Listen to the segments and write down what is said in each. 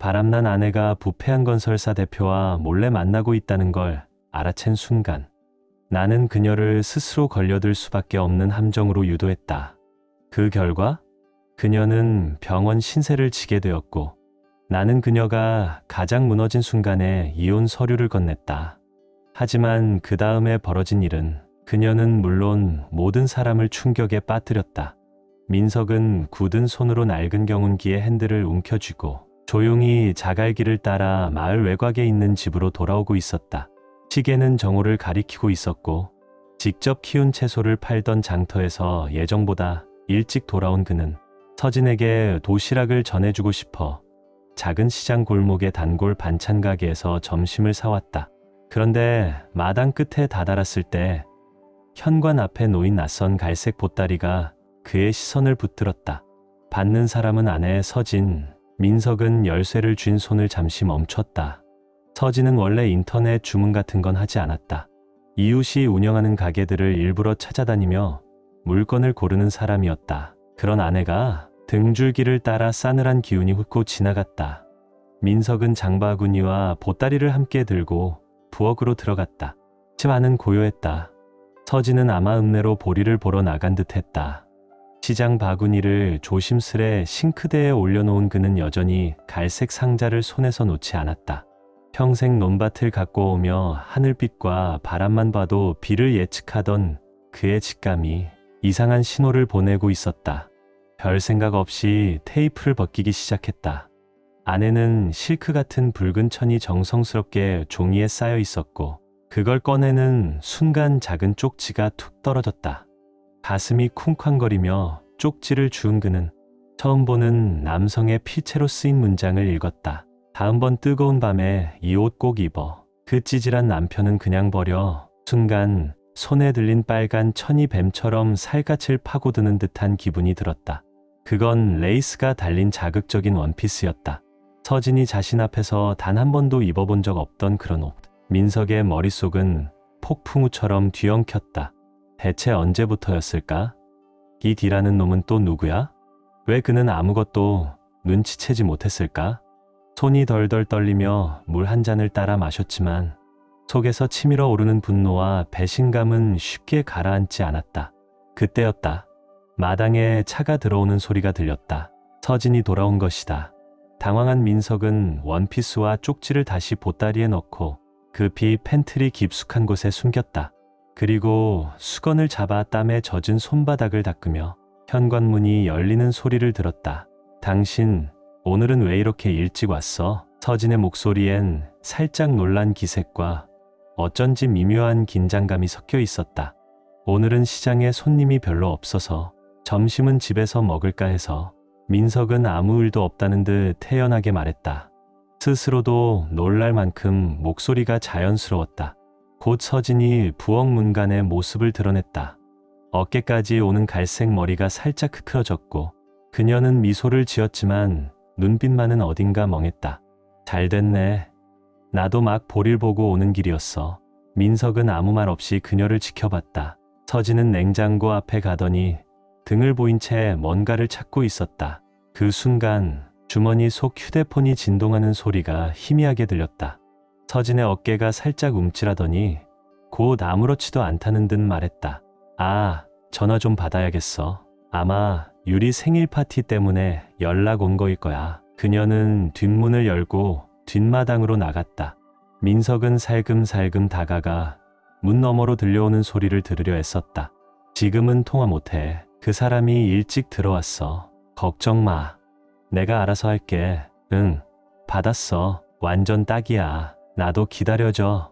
바람난 아내가 부패한 건설사 대표와 몰래 만나고 있다는 걸 알아챈 순간 나는 그녀를 스스로 걸려들 수밖에 없는 함정으로 유도했다. 그 결과 그녀는 병원 신세를 지게 되었고 나는 그녀가 가장 무너진 순간에 이혼 서류를 건넸다. 하지만 그 다음에 벌어진 일은 그녀는 물론 모든 사람을 충격에 빠뜨렸다. 민석은 굳은 손으로 낡은 경운기의 핸들을 움켜쥐고 조용히 자갈길을 따라 마을 외곽에 있는 집으로 돌아오고 있었다. 시계는 정오를 가리키고 있었고 직접 키운 채소를 팔던 장터에서 예정보다 일찍 돌아온 그는 서진에게 도시락을 전해주고 싶어 작은 시장 골목의 단골 반찬 가게에서 점심을 사왔다. 그런데 마당 끝에 다다랐을 때 현관 앞에 놓인 낯선 갈색 보따리가 그의 시선을 붙들었다. 받는 사람은 아내 서진. 민석은 열쇠를 쥔 손을 잠시 멈췄다. 서진은 원래 인터넷 주문 같은 건 하지 않았다. 이웃이 운영하는 가게들을 일부러 찾아다니며 물건을 고르는 사람이었다. 그런 아내가 등줄기를 따라 싸늘한 기운이 훑고 지나갔다. 민석은 장바구니와 보따리를 함께 들고 부엌으로 들어갔다. 집 안은 고요했다. 서진은 아마음내로 보리를 보러 나간 듯했다. 시장 바구니를 조심스레 싱크대에 올려놓은 그는 여전히 갈색 상자를 손에서 놓지 않았다. 평생 논밭을 갖고 오며 하늘빛과 바람만 봐도 비를 예측하던 그의 직감이 이상한 신호를 보내고 있었다. 별 생각 없이 테이프를 벗기기 시작했다. 안에는 실크 같은 붉은 천이 정성스럽게 종이에 쌓여 있었고 그걸 꺼내는 순간 작은 쪽지가 툭 떨어졌다. 가슴이 쿵쾅거리며 쪽지를 주운 그는 처음 보는 남성의 필체로 쓰인 문장을 읽었다. 다음번 뜨거운 밤에 이 옷 꼭 입어. 그 찌질한 남편은 그냥 버려. 순간 손에 들린 빨간 천이 뱀처럼 살갗을 파고드는 듯한 기분이 들었다. 그건 레이스가 달린 자극적인 원피스였다. 서진이 자신 앞에서 단 한 번도 입어본 적 없던 그런 옷. 민석의 머릿속은 폭풍우처럼 뒤엉켰다. 대체 언제부터였을까? 이 D라는 놈은 또 누구야? 왜 그는 아무것도 눈치채지 못했을까? 손이 덜덜 떨리며 물 한 잔을 따라 마셨지만 속에서 치밀어 오르는 분노와 배신감은 쉽게 가라앉지 않았다. 그때였다. 마당에 차가 들어오는 소리가 들렸다. 서진이 돌아온 것이다. 당황한 민석은 원피스와 쪽지를 다시 보따리에 넣고 급히 팬트리 깊숙한 곳에 숨겼다. 그리고 수건을 잡아 땀에 젖은 손바닥을 닦으며 현관문이 열리는 소리를 들었다. 당신, 오늘은 왜 이렇게 일찍 왔어? 서진의 목소리엔 살짝 놀란 기색과 어쩐지 미묘한 긴장감이 섞여 있었다. 오늘은 시장에 손님이 별로 없어서 점심은 집에서 먹을까 해서. 민석은 아무 일도 없다는 듯 태연하게 말했다. 스스로도 놀랄 만큼 목소리가 자연스러웠다. 곧 서진이 부엌 문간의 모습을 드러냈다. 어깨까지 오는 갈색 머리가 살짝 흐트러졌고 그녀는 미소를 지었지만 눈빛만은 어딘가 멍했다. 잘 됐네. 나도 막 볼일 보고 오는 길이었어. 민석은 아무 말 없이 그녀를 지켜봤다. 서진은 냉장고 앞에 가더니 등을 보인 채 뭔가를 찾고 있었다. 그 순간 주머니 속 휴대폰이 진동하는 소리가 희미하게 들렸다. 서진의 어깨가 살짝 움찔하더니 곧 아무렇지도 않다는 듯 말했다. 아, 전화 좀 받아야겠어. 아마 유리 생일 파티 때문에 연락 온 거일 거야. 그녀는 뒷문을 열고 뒷마당으로 나갔다. 민석은 살금살금 다가가 문 너머로 들려오는 소리를 들으려 애썼다. 지금은 통화 못해. 그 사람이 일찍 들어왔어. 걱정 마. 내가 알아서 할게. 응, 받았어. 완전 딱이야. 나도 기다려줘.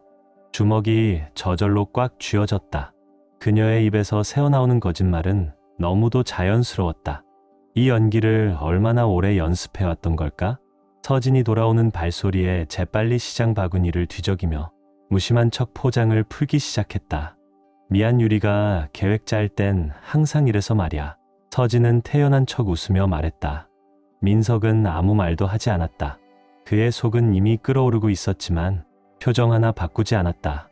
주먹이 저절로 꽉 쥐어졌다. 그녀의 입에서 새어나오는 거짓말은 너무도 자연스러웠다. 이 연기를 얼마나 오래 연습해왔던 걸까? 서진이 돌아오는 발소리에 재빨리 시장 바구니를 뒤적이며 무심한 척 포장을 풀기 시작했다. 미안 유리가 계획 짤 땐 항상 이래서 말이야. 서진은 태연한 척 웃으며 말했다. 민석은 아무 말도 하지 않았다. 그의 속은 이미 끓어오르고 있었지만 표정 하나 바꾸지 않았다.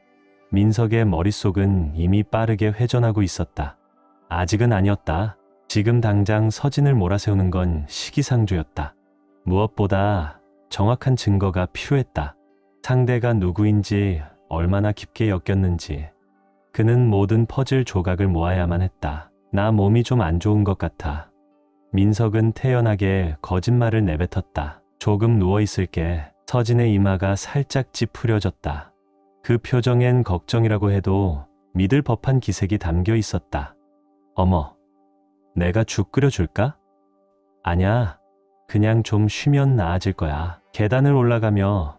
민석의 머릿속은 이미 빠르게 회전하고 있었다. 아직은 아니었다. 지금 당장 서진을 몰아세우는 건 시기상조였다. 무엇보다 정확한 증거가 필요했다. 상대가 누구인지, 얼마나 깊게 엮였는지. 그는 모든 퍼즐 조각을 모아야만 했다. 나 몸이 좀 안 좋은 것 같아. 민석은 태연하게 거짓말을 내뱉었다. 조금 누워있을게. 서진의 이마가 살짝 찌푸려졌다. 그 표정엔 걱정이라고 해도 믿을 법한 기색이 담겨 있었다. 어머, 내가 죽 끓여줄까? 아냐, 그냥 좀 쉬면 나아질 거야. 계단을 올라가며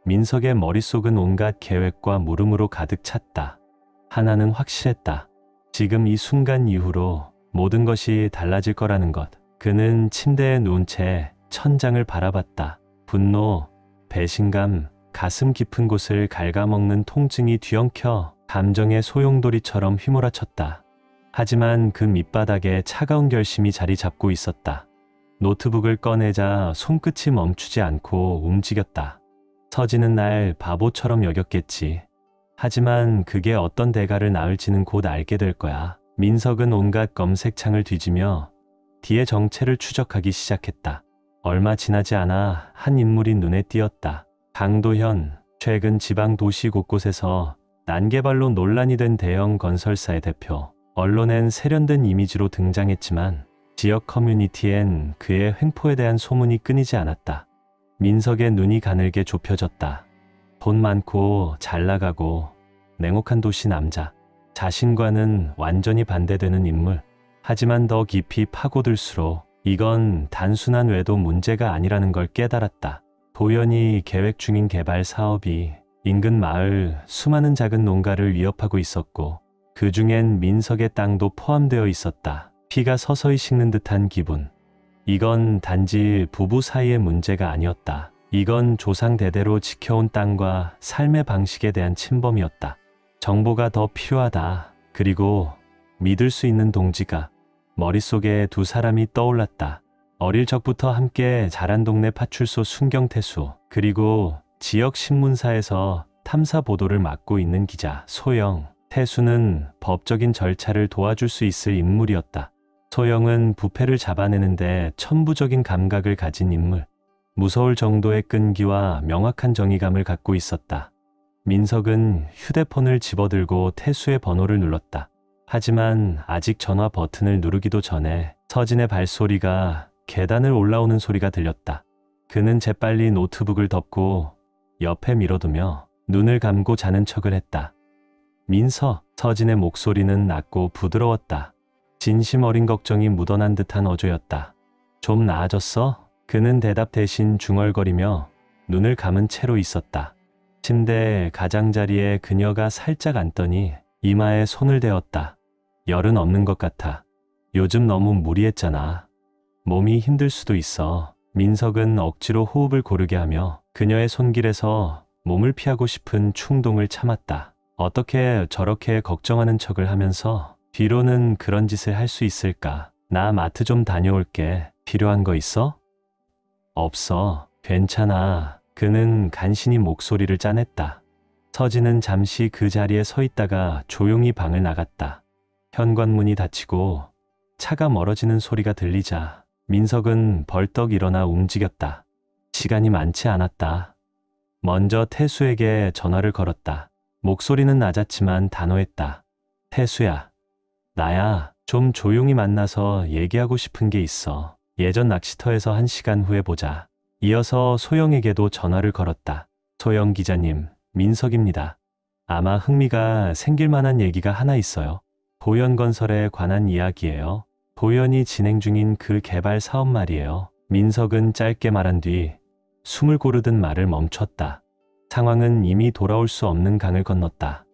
민석의 머릿속은 온갖 계획과 물음으로 가득 찼다. 하나는 확실했다. 지금 이 순간 이후로 모든 것이 달라질 거라는 것. 그는 침대에 누운 채 천장을 바라봤다. 분노, 배신감, 가슴 깊은 곳을 갉아먹는 통증이 뒤엉켜 감정의 소용돌이처럼 휘몰아쳤다. 하지만 그 밑바닥에 차가운 결심이 자리 잡고 있었다. 노트북을 꺼내자 손끝이 멈추지 않고 움직였다. 서진은 날 바보처럼 여겼겠지. 하지만 그게 어떤 대가를 낳을지는 곧 알게 될 거야. 민석은 온갖 검색창을 뒤지며 뒤의 정체를 추적하기 시작했다. 얼마 지나지 않아 한 인물이 눈에 띄었다. 강도현, 최근 지방 도시 곳곳에서 난개발로 논란이 된 대형 건설사의 대표. 언론엔 세련된 이미지로 등장했지만 지역 커뮤니티엔 그의 횡포에 대한 소문이 끊이지 않았다. 민석의 눈이 가늘게 좁혀졌다. 돈 많고 잘 나가고 냉혹한 도시 남자. 자신과는 완전히 반대되는 인물. 하지만 더 깊이 파고들수록 이건 단순한 외도 문제가 아니라는 걸 깨달았다. 도연이 계획 중인 개발 사업이 인근 마을 수많은 작은 농가를 위협하고 있었고 그 중엔 민석의 땅도 포함되어 있었다. 피가 서서히 식는 듯한 기분. 이건 단지 부부 사이의 문제가 아니었다. 이건 조상 대대로 지켜온 땅과 삶의 방식에 대한 침범이었다. 정보가 더 필요하다. 그리고 믿을 수 있는 동지가. 머릿속에 두 사람이 떠올랐다. 어릴 적부터 함께 자란 동네 파출소 순경태수, 그리고 지역 신문사에서 탐사 보도를 맡고 있는 기자 소영. 태수는 법적인 절차를 도와줄 수 있을 인물이었다. 소영은 부패를 잡아내는데 천부적인 감각을 가진 인물. 무서울 정도의 끈기와 명확한 정의감을 갖고 있었다. 민석은 휴대폰을 집어들고 태수의 번호를 눌렀다. 하지만 아직 전화 버튼을 누르기도 전에 서진의 발소리가 계단을 올라오는 소리가 들렸다. 그는 재빨리 노트북을 덮고 옆에 밀어두며 눈을 감고 자는 척을 했다. 민서, 서진의 목소리는 낮고 부드러웠다. 진심 어린 걱정이 묻어난 듯한 어조였다. 좀 나아졌어? 그는 대답 대신 중얼거리며 눈을 감은 채로 있었다. 침대 가장자리에 그녀가 살짝 앉더니 이마에 손을 대었다. 열은 없는 것 같아. 요즘 너무 무리했잖아. 몸이 힘들 수도 있어. 민석은 억지로 호흡을 고르게 하며 그녀의 손길에서 몸을 피하고 싶은 충동을 참았다. 어떻게 저렇게 걱정하는 척을 하면서 뒤로는 그런 짓을 할 수 있을까? 나 마트 좀 다녀올게. 필요한 거 있어? 없어. 괜찮아. 그는 간신히 목소리를 짜냈다. 서진은 잠시 그 자리에 서 있다가 조용히 방을 나갔다. 현관문이 닫히고 차가 멀어지는 소리가 들리자 민석은 벌떡 일어나 움직였다. 시간이 많지 않았다. 먼저 태수에게 전화를 걸었다. 목소리는 낮았지만 단호했다. 태수야, 나야. 좀 조용히 만나서 얘기하고 싶은 게 있어. 예전 낚시터에서 1시간 후에 보자. 이어서 소영에게도 전화를 걸었다. 소영 기자님, 민석입니다. 아마 흥미가 생길 만한 얘기가 하나 있어요. 도연건설에 관한 이야기예요. 도연이 진행 중인 그 개발 사업 말이에요. 민석은 짧게 말한 뒤 숨을 고르듯 말을 멈췄다. 상황은 이미 돌아올 수 없는 강을 건넜다.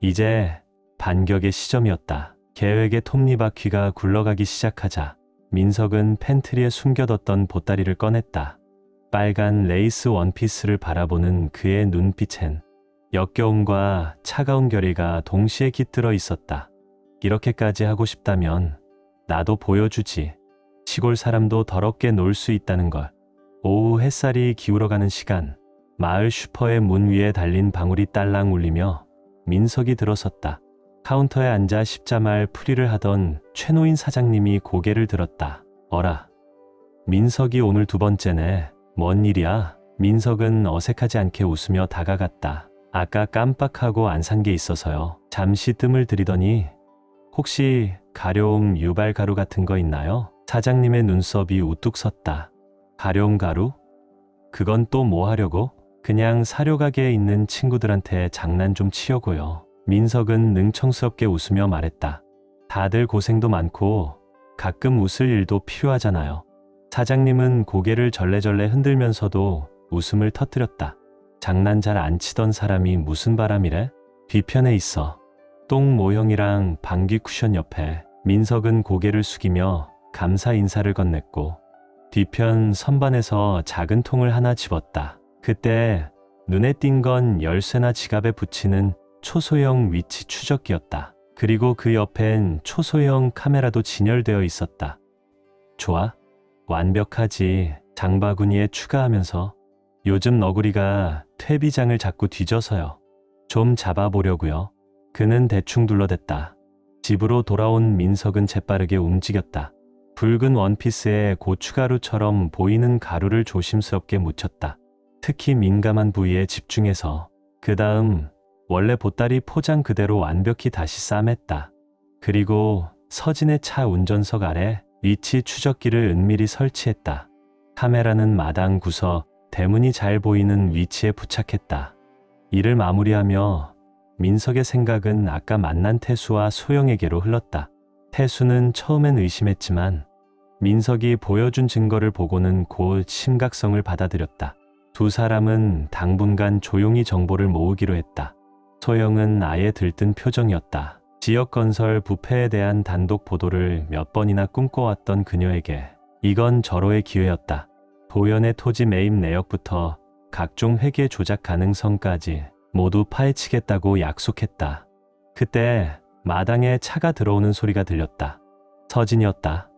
이제 반격의 시점이었다. 계획의 톱니바퀴가 굴러가기 시작하자 민석은 팬트리에 숨겨뒀던 보따리를 꺼냈다. 빨간 레이스 원피스를 바라보는 그의 눈빛엔 역겨움과 차가운 결의가 동시에 깃들어 있었다. 이렇게까지 하고 싶다면 나도 보여주지. 시골 사람도 더럽게 놀 수 있다는 걸. 오후 햇살이 기울어가는 시간, 마을 슈퍼의 문 위에 달린 방울이 딸랑 울리며 민석이 들어섰다. 카운터에 앉아 십자말 풀이를 하던 최노인 사장님이 고개를 들었다. 어라, 민석이 오늘 2번째네. 뭔 일이야? 민석은 어색하지 않게 웃으며 다가갔다. 아까 깜빡하고 안 산 게 있어서요. 잠시 뜸을 들이더니 혹시 가려움 유발 가루 같은 거 있나요? 사장님의 눈썹이 우뚝 섰다. 가려움 가루? 그건 또 뭐 하려고? 그냥 사료 가게에 있는 친구들한테 장난 좀 치려고요. 민석은 능청스럽게 웃으며 말했다. 다들 고생도 많고 가끔 웃을 일도 필요하잖아요. 사장님은 고개를 절레절레 흔들면서도 웃음을 터뜨렸다. 장난 잘 안 치던 사람이 무슨 바람이래? 뒤편에 있어. 똥 모형이랑 방귀 쿠션 옆에. 민석은 고개를 숙이며 감사 인사를 건넸고 뒤편 선반에서 작은 통을 하나 집었다. 그때 눈에 띈 건 열쇠나 지갑에 붙이는 초소형 위치 추적기였다. 그리고 그 옆엔 초소형 카메라도 진열되어 있었다. 좋아? 완벽하지. 장바구니에 추가하면서 요즘 너구리가 퇴비장을 자꾸 뒤져서요. 좀 잡아보려고요. 그는 대충 둘러댔다. 집으로 돌아온 민석은 재빠르게 움직였다. 붉은 원피스에 고춧가루처럼 보이는 가루를 조심스럽게 묻혔다. 특히 민감한 부위에 집중해서. 그 다음 원래 보따리 포장 그대로 완벽히 다시 싸맸다. 그리고 서진의 차 운전석 아래 위치 추적기를 은밀히 설치했다. 카메라는 마당 구석 대문이 잘 보이는 위치에 부착했다. 일을 마무리하며 민석의 생각은 아까 만난 태수와 소영에게로 흘렀다. 태수는 처음엔 의심했지만 민석이 보여준 증거를 보고는 곧 심각성을 받아들였다. 두 사람은 당분간 조용히 정보를 모으기로 했다. 소영은 아예 들뜬 표정이었다. 지역건설 부패에 대한 단독 보도를 몇 번이나 꿈꿔왔던 그녀에게 이건 절호의 기회였다. 도연의 토지 매입 내역부터 각종 회계 조작 가능성까지 모두 파헤치겠다고 약속했다. 그때 마당에 차가 들어오는 소리가 들렸다. 서진이었다.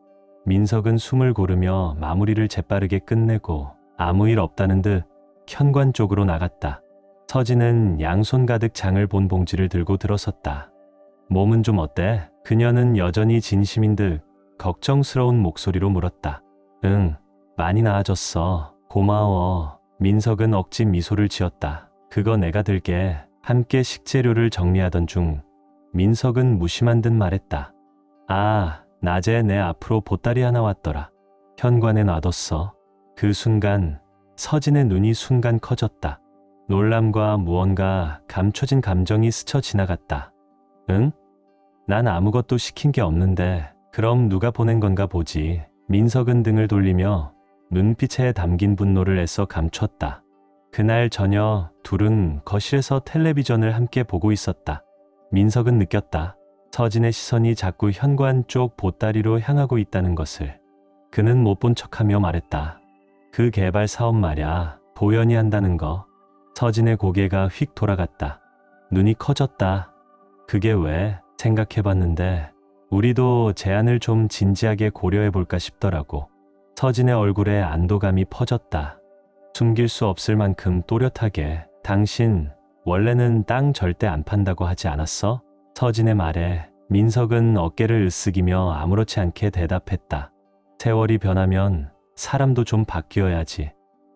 민석은 숨을 고르며 마무리를 재빠르게 끝내고 아무 일 없다는 듯 현관 쪽으로 나갔다. 서진은 양손 가득 장을 본 봉지를 들고 들어섰다. 몸은 좀 어때? 그녀는 여전히 진심인 듯 걱정스러운 목소리로 물었다. 응, 많이 나아졌어. 고마워. 민석은 억지 미소를 지었다. 그거 내가 들게. 함께 식재료를 정리하던 중 민석은 무심한 듯 말했다. 아, 낮에 내 앞으로 보따리 하나 왔더라. 현관에 놔뒀어. 그 순간 서진의 눈이 순간 커졌다. 놀람과 무언가 감춰진 감정이 스쳐 지나갔다. 응? 난 아무것도 시킨 게 없는데 그럼 누가 보낸 건가 보지. 민석은 등을 돌리며 눈빛에 담긴 분노를 애써 감췄다. 그날 저녁 둘은 거실에서 텔레비전을 함께 보고 있었다. 민석은 느꼈다. 서진의 시선이 자꾸 현관 쪽 보따리로 향하고 있다는 것을. 그는 못 본 척하며 말했다. 그 개발 사업 말야. 도연이 한다는 거. 서진의 고개가 휙 돌아갔다. 눈이 커졌다. 그게 왜? 생각해봤는데 우리도 제안을 좀 진지하게 고려해볼까 싶더라고. 서진의 얼굴에 안도감이 퍼졌다. 숨길 수 없을 만큼 또렷하게. 당신 원래는 땅 절대 안 판다고 하지 않았어? 서진의 말에 민석은 어깨를 으쓱이며 아무렇지 않게 대답했다. 세월이 변하면 사람도 좀 바뀌어야지.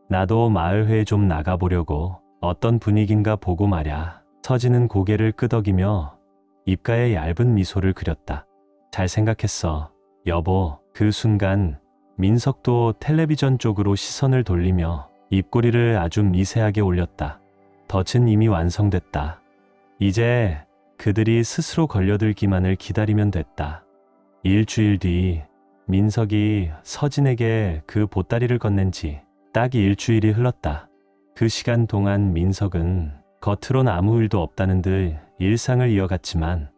나도 마을회에 좀 나가보려고. 어떤 분위긴가 보고 말야. 서진은 고개를 끄덕이며 입가에 얇은 미소를 그렸다. 잘 생각했어, 여보. 그 순간 민석도 텔레비전 쪽으로 시선을 돌리며 입꼬리를 아주 미세하게 올렸다. 덫은 이미 완성됐다. 이제 그들이 스스로 걸려들기만을 기다리면 됐다. 일주일 뒤 민석이 서진에게 그 보따리를 건넨 지 딱 일주일이 흘렀다. 그 시간 동안 민석은 겉으론 아무 일도 없다는 듯 일상을 이어갔지만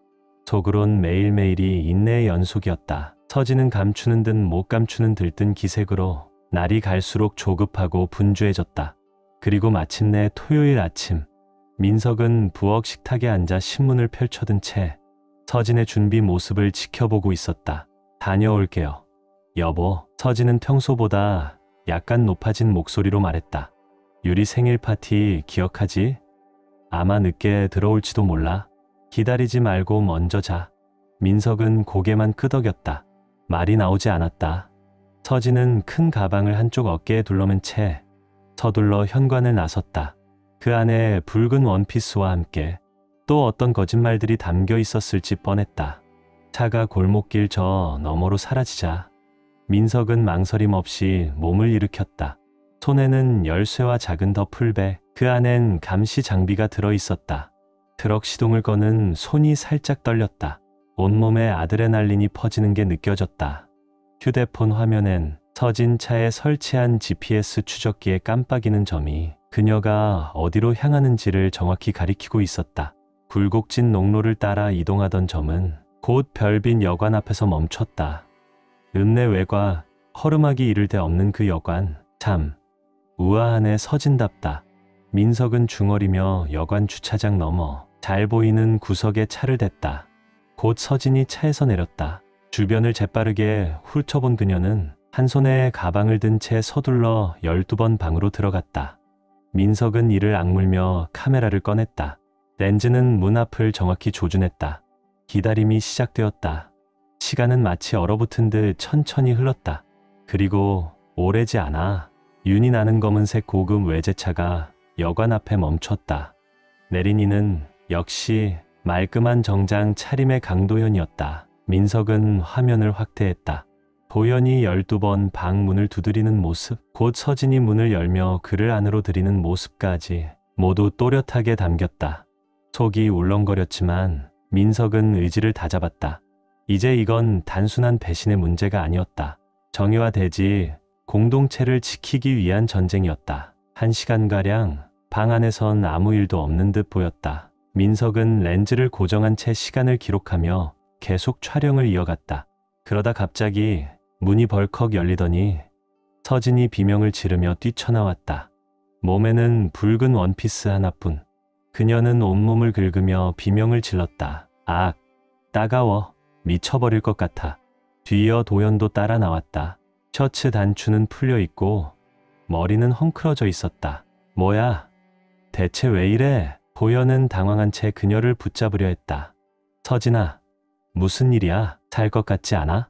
속으론 매일매일이 인내의 연속이었다. 서진은 감추는 듯 못 감추는 들뜬 기색으로 날이 갈수록 조급하고 분주해졌다. 그리고 마침내 토요일 아침, 민석은 부엌 식탁에 앉아 신문을 펼쳐든 채 서진의 준비 모습을 지켜보고 있었다. 다녀올게요, 여보. 서진은 평소보다 약간 높아진 목소리로 말했다. 유리 생일 파티 기억하지? 아마 늦게 들어올지도 몰라. 기다리지 말고 먼저 자. 민석은 고개만 끄덕였다. 말이 나오지 않았다. 서진은 큰 가방을 한쪽 어깨에 둘러맨 채 서둘러 현관을 나섰다. 그 안에 붉은 원피스와 함께 또 어떤 거짓말들이 담겨 있었을지 뻔했다. 차가 골목길 저 너머로 사라지자 민석은 망설임 없이 몸을 일으켰다. 손에는 열쇠와 작은 더풀백, 그 안엔 감시 장비가 들어있었다. 트럭 시동을 거는 손이 살짝 떨렸다. 온몸에 아드레날린이 퍼지는 게 느껴졌다. 휴대폰 화면엔 서진 차에 설치한 GPS 추적기에 깜빡이는 점이 그녀가 어디로 향하는지를 정확히 가리키고 있었다. 굴곡진 농로를 따라 이동하던 점은 곧 별빛 여관 앞에서 멈췄다. 읍내 외과, 허름하기 이를 데 없는 그 여관, 참 우아하네. 서진답다. 민석은 중얼이며 여관 주차장 너머 잘 보이는 구석에 차를 댔다. 곧 서진이 차에서 내렸다. 주변을 재빠르게 훑어본 그녀는 한 손에 가방을 든 채 서둘러 12번 방으로 들어갔다. 민석은 이를 악물며 카메라를 꺼냈다. 렌즈는 문 앞을 정확히 조준했다. 기다림이 시작되었다. 시간은 마치 얼어붙은 듯 천천히 흘렀다. 그리고 오래지 않아 윤이 나는 검은색 고급 외제차가 여관 앞에 멈췄다. 내린 이는 역시 말끔한 정장 차림의 강도현이었다. 민석은 화면을 확대했다. 도현이 12번 방 문을 두드리는 모습, 곧 서진이 문을 열며 그를 안으로 들이는 모습까지 모두 또렷하게 담겼다. 속이 울렁거렸지만 민석은 의지를 다잡았다. 이제 이건 단순한 배신의 문제가 아니었다. 정의와 대지, 공동체를 지키기 위한 전쟁이었다. 1시간가량 방 안에선 아무 일도 없는 듯 보였다. 민석은 렌즈를 고정한 채 시간을 기록하며 계속 촬영을 이어갔다. 그러다 갑자기 문이 벌컥 열리더니 서진이 비명을 지르며 뛰쳐나왔다. 몸에는 붉은 원피스 하나뿐. 그녀는 온몸을 긁으며 비명을 질렀다. 악, 따가워, 미쳐버릴 것 같아. 뒤이어 도현도 따라 나왔다. 셔츠 단추는 풀려 있고 머리는 헝클어져 있었다. 뭐야? 대체 왜 이래? 도현은 당황한 채 그녀를 붙잡으려 했다. 서진아, 무슨 일이야? 살 것 같지 않아?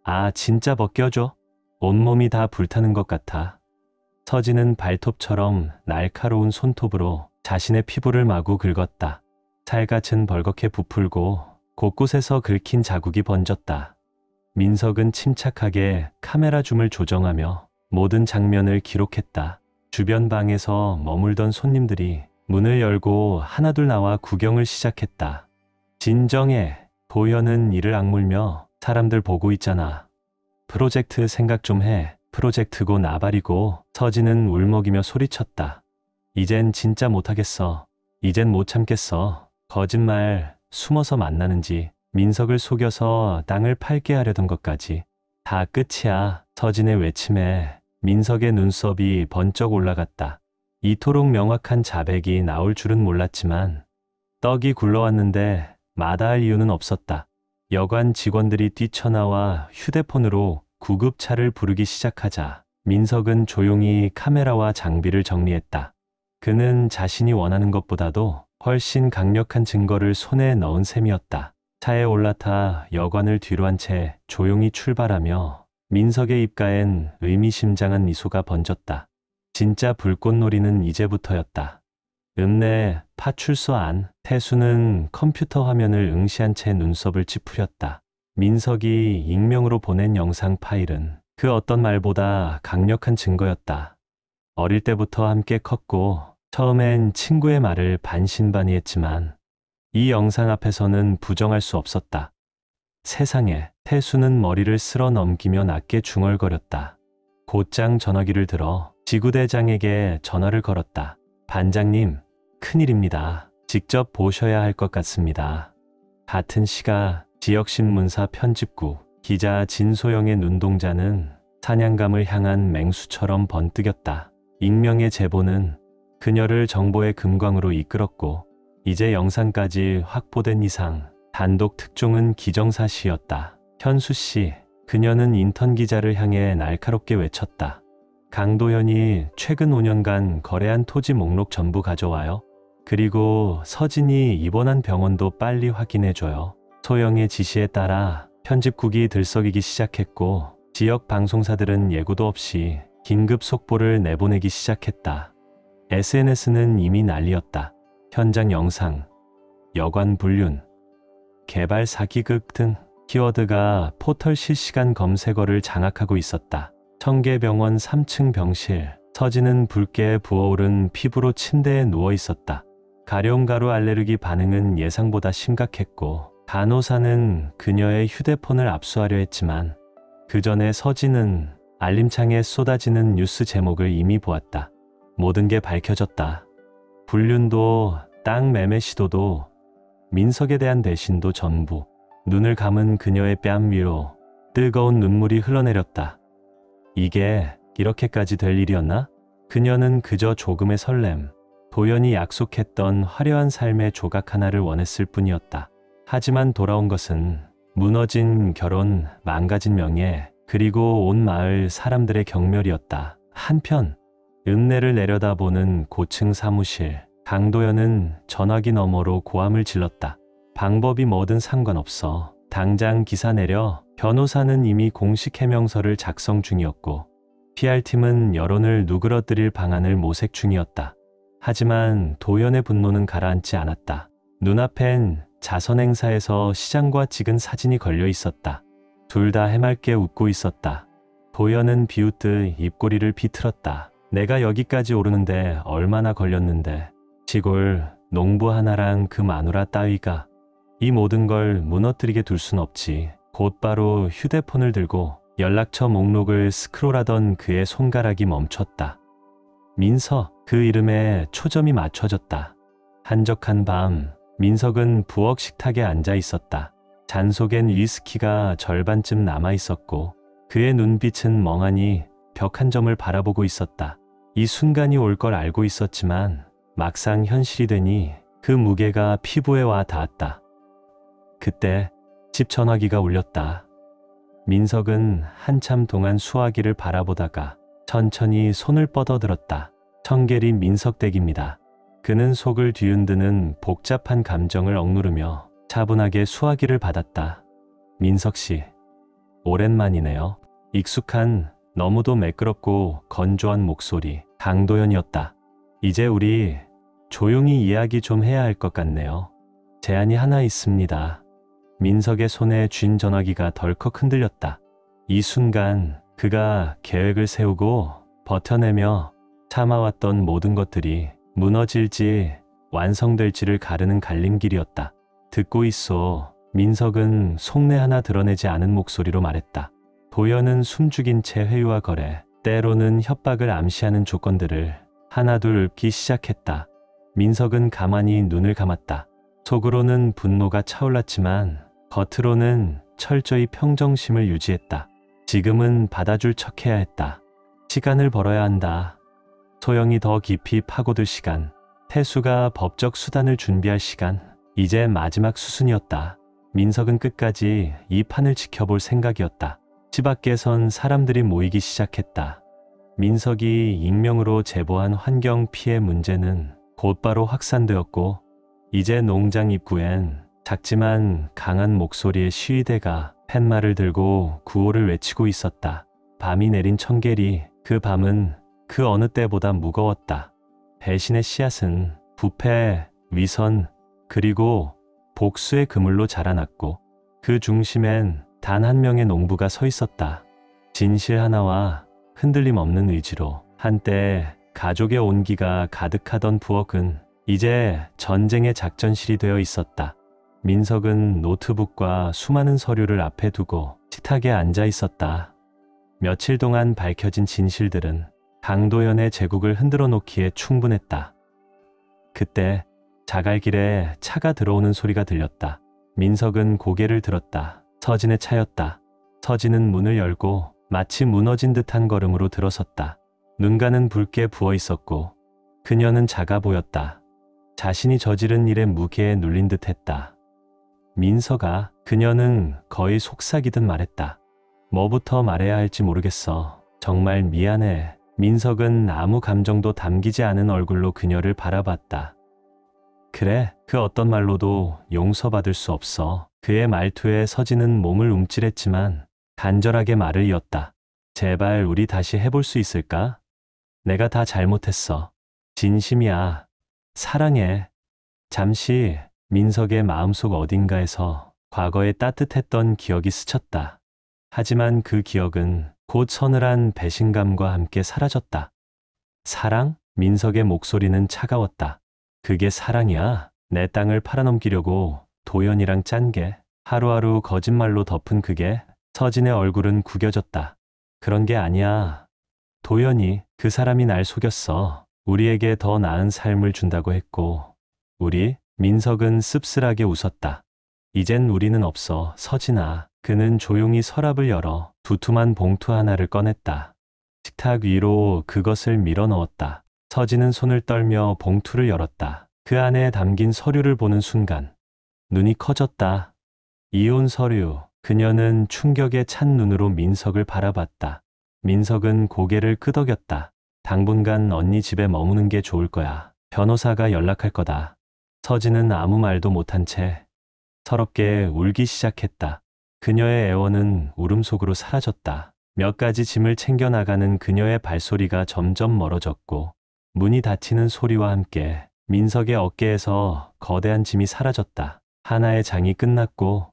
아, 진짜 벗겨줘. 온몸이 다 불타는 것 같아. 서진은 발톱처럼 날카로운 손톱으로 자신의 피부를 마구 긁었다. 살갗은 벌겋게 부풀고 곳곳에서 긁힌 자국이 번졌다. 민석은 침착하게 카메라 줌을 조정하며 모든 장면을 기록했다. 주변 방에서 머물던 손님들이 문을 열고 하나둘 나와 구경을 시작했다. 진정해. 도현은 이를 악물며 사람들 보고 있잖아. 프로젝트 생각 좀 해. 프로젝트고 나발이고. 서진은 울먹이며 소리쳤다. 이젠 진짜 못하겠어. 이젠 못 참겠어. 거짓말, 숨어서 만나는지, 민석을 속여서 땅을 팔게 하려던 것까지. 다 끝이야. 서진의 외침에 민석의 눈썹이 번쩍 올라갔다. 이토록 명확한 자백이 나올 줄은 몰랐지만 떡이 굴러왔는데 마다할 이유는 없었다. 여관 직원들이 뛰쳐나와 휴대폰으로 구급차를 부르기 시작하자 민석은 조용히 카메라와 장비를 정리했다. 그는 자신이 원하는 것보다도 훨씬 강력한 증거를 손에 넣은 셈이었다. 차에 올라타 여관을 뒤로 한 채 조용히 출발하며 민석의 입가엔 의미심장한 미소가 번졌다. 진짜 불꽃놀이는 이제부터였다. 읍내 파출소 안, 태수는 컴퓨터 화면을 응시한 채 눈썹을 찌푸렸다. 민석이 익명으로 보낸 영상 파일은 그 어떤 말보다 강력한 증거였다. 어릴 때부터 함께 컸고 처음엔 친구의 말을 반신반의했지만 이 영상 앞에서는 부정할 수 없었다. 세상에. 태수는 머리를 쓸어 넘기며 낮게 중얼거렸다. 곧장 전화기를 들어 지구대장에게 전화를 걸었다. 반장님, 큰일입니다. 직접 보셔야 할 것 같습니다. 같은 시각 지역신문사 편집국 기자 진소영의 눈동자는 사냥감을 향한 맹수처럼 번뜩였다. 익명의 제보는 그녀를 정보의 금광으로 이끌었고 이제 영상까지 확보된 이상 단독 특종은 기정사실이었다. 현수 씨, 그녀는 인턴 기자를 향해 날카롭게 외쳤다. 강도현이 최근 5년간 거래한 토지 목록 전부 가져와요. 그리고 서진이 입원한 병원도 빨리 확인해줘요. 소영의 지시에 따라 편집국이 들썩이기 시작했고 지역 방송사들은 예고도 없이 긴급 속보를 내보내기 시작했다. SNS는 이미 난리였다. 현장 영상, 여관 불륜, 개발 사기극 등 키워드가 포털 실시간 검색어를 장악하고 있었다. 청계병원 3층 병실, 서진은 붉게 부어오른 피부로 침대에 누워 있었다. 가룡가루 알레르기 반응은 예상보다 심각했고 간호사는 그녀의 휴대폰을 압수하려 했지만 그 전에 서진은 알림창에 쏟아지는 뉴스 제목을 이미 보았다. 모든 게 밝혀졌다. 불륜도 땅 매매 시도도 민석에 대한 배신도 전부. 눈을 감은 그녀의 뺨 위로 뜨거운 눈물이 흘러내렸다. 이게 이렇게까지 될 일이었나? 그녀는 그저 조금의 설렘, 도연이 약속했던 화려한 삶의 조각 하나를 원했을 뿐이었다. 하지만 돌아온 것은 무너진 결혼, 망가진 명예, 그리고 온 마을 사람들의 경멸이었다. 한편 읍내를 내려다보는 고층 사무실, 강도연은 전화기 너머로 고함을 질렀다. 방법이 뭐든 상관없어. 당장 기사 내려. 변호사는 이미 공식 해명서를 작성 중이었고 PR팀은 여론을 누그러뜨릴 방안을 모색 중이었다. 하지만 도연의 분노는 가라앉지 않았다. 눈앞엔 자선행사에서 시장과 찍은 사진이 걸려 있었다. 둘 다 해맑게 웃고 있었다. 도연은 비웃듯 입꼬리를 비틀었다. 내가 여기까지 오르는데 얼마나 걸렸는데. 시골 농부 하나랑 그 마누라 따위가 이 모든 걸 무너뜨리게 둘 순 없지. 곧바로 휴대폰을 들고 연락처 목록을 스크롤하던 그의 손가락이 멈췄다. 민석, 그 이름에 초점이 맞춰졌다. 한적한 밤, 민석은 부엌 식탁에 앉아 있었다. 잔 속엔 위스키가 절반쯤 남아 있었고 그의 눈빛은 멍하니 벽 한 점을 바라보고 있었다. 이 순간이 올 걸 알고 있었지만 막상 현실이 되니 그 무게가 피부에 와 닿았다. 그때 집 전화기가 울렸다. 민석은 한참 동안 수화기를 바라보다가 천천히 손을 뻗어들었다. 청계리 민석 댁입니다. 그는 속을 뒤흔드는 복잡한 감정을 억누르며 차분하게 수화기를 받았다. 민석 씨, 오랜만이네요. 익숙한, 너무도 매끄럽고 건조한 목소리, 강도연이었다. 이제 우리 조용히 이야기 좀 해야 할 것 같네요. 제안이 하나 있습니다. 민석의 손에 쥔 전화기가 덜컥 흔들렸다. 이 순간 그가 계획을 세우고 버텨내며 참아왔던 모든 것들이 무너질지 완성될지를 가르는 갈림길이었다. 듣고 있소. 민석은 속내 하나 드러내지 않은 목소리로 말했다. 도연은 숨죽인 채 회유와 거래, 때로는 협박을 암시하는 조건들을 하나둘 읊기 시작했다. 민석은 가만히 눈을 감았다. 속으로는 분노가 차올랐지만 겉으로는 철저히 평정심을 유지했다. 지금은 받아줄 척해야 했다. 시간을 벌어야 한다. 소영이 더 깊이 파고들 시간, 태수가 법적 수단을 준비할 시간, 이제 마지막 수순이었다. 민석은 끝까지 이 판을 지켜볼 생각이었다. 집 밖에선 사람들이 모이기 시작했다. 민석이 익명으로 제보한 환경 피해 문제는 곧바로 확산되었고 이제 농장 입구엔 작지만 강한 목소리의 시위대가 팻말을 들고 구호를 외치고 있었다. 밤이 내린 청계리, 그 밤은 그 어느 때보다 무거웠다. 배신의 씨앗은 부패, 위선, 그리고 복수의 그물로 자라났고 그 중심엔 단 한 명의 농부가 서 있었다. 진실 하나와 흔들림 없는 의지로. 한때 가족의 온기가 가득하던 부엌은 이제 전쟁의 작전실이 되어 있었다. 민석은 노트북과 수많은 서류를 앞에 두고 식탁에 앉아 있었다. 며칠 동안 밝혀진 진실들은 강도연의 제국을 흔들어 놓기에 충분했다. 그때 자갈길에 차가 들어오는 소리가 들렸다. 민석은 고개를 들었다. 서진의 차였다. 서진은 문을 열고 마치 무너진 듯한 걸음으로 들어섰다. 눈가는 붉게 부어 있었고 그녀는 작아 보였다. 자신이 저지른 일에 무게에 눌린 듯 했다. 민석아, 그녀는 거의 속삭이듯 말했다. 뭐부터 말해야 할지 모르겠어. 정말 미안해. 민석은 아무 감정도 담기지 않은 얼굴로 그녀를 바라봤다. 그래, 그 어떤 말로도 용서받을 수 없어. 그의 말투에 서진은 몸을 움찔했지만 간절하게 말을 이었다. 제발 우리 다시 해볼 수 있을까? 내가 다 잘못했어. 진심이야. 사랑해. 잠시 민석의 마음속 어딘가에서 과거의 따뜻했던 기억이 스쳤다. 하지만 그 기억은 곧 서늘한 배신감과 함께 사라졌다. 사랑? 민석의 목소리는 차가웠다. 그게 사랑이야? 내 땅을 팔아넘기려고 도연이랑 짠 게, 하루하루 거짓말로 덮은 그게. 서진의 얼굴은 구겨졌다. 그런 게 아니야. 도연이, 그 사람이 날 속였어. 우리에게 더 나은 삶을 준다고 했고. 민석은 씁쓸하게 웃었다. 이젠 우리는 없어, 서진아. 그는 조용히 서랍을 열어 두툼한 봉투 하나를 꺼냈다. 식탁 위로 그것을 밀어 넣었다. 서진은 손을 떨며 봉투를 열었다. 그 안에 담긴 서류를 보는 순간 눈이 커졌다. 이혼 서류. 그녀는 충격에 찬 눈으로 민석을 바라봤다. 민석은 고개를 끄덕였다. 당분간 언니 집에 머무는 게 좋을 거야. 변호사가 연락할 거다. 서진은 아무 말도 못한 채 서럽게 울기 시작했다. 그녀의 애원은 울음 속으로 사라졌다. 몇 가지 짐을 챙겨나가는 그녀의 발소리가 점점 멀어졌고, 문이 닫히는 소리와 함께 민석의 어깨에서 거대한 짐이 사라졌다. 하나의 장이 끝났고